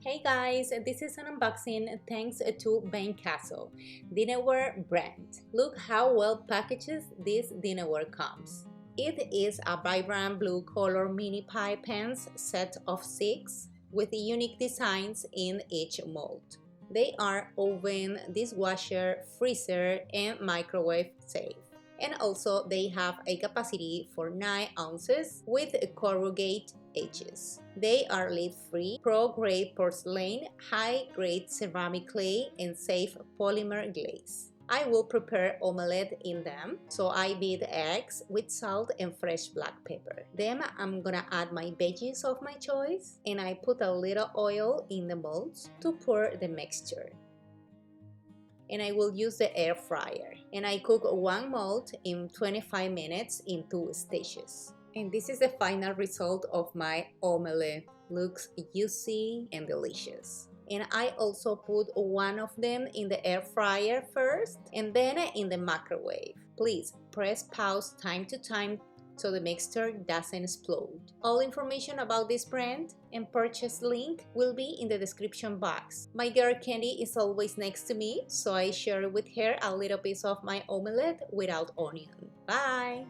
Hey guys, this is an unboxing thanks to VANCASSO, dinnerware brand. Look how well packaged this dinnerware comes. It is a vibrant blue color mini pie pans set of 6 with unique designs in each mold. They are oven, dishwasher, freezer, and microwave safe. And also they have a capacity for 9 ounces with corrugate edges. They are lead-free, pro-grade porcelain, high-grade ceramic clay, and safe polymer glaze. I will prepare omelette in them, so I beat eggs with salt and fresh black pepper. Then I'm gonna add my veggies of my choice, and I put a little oil in the molds to pour the mixture. And I will use the air fryer. And I cook one mold in 25 minutes in 2 stages. And this is the final result of my omelette. Looks juicy and delicious. And I also put one of them in the air fryer first and then in the microwave. Please press pause time to time so the mixture doesn't explode. All information about this brand and purchase link will be in the description box. My girl Candy is always next to me, so I share with her a little piece of my omelette without onion. Bye!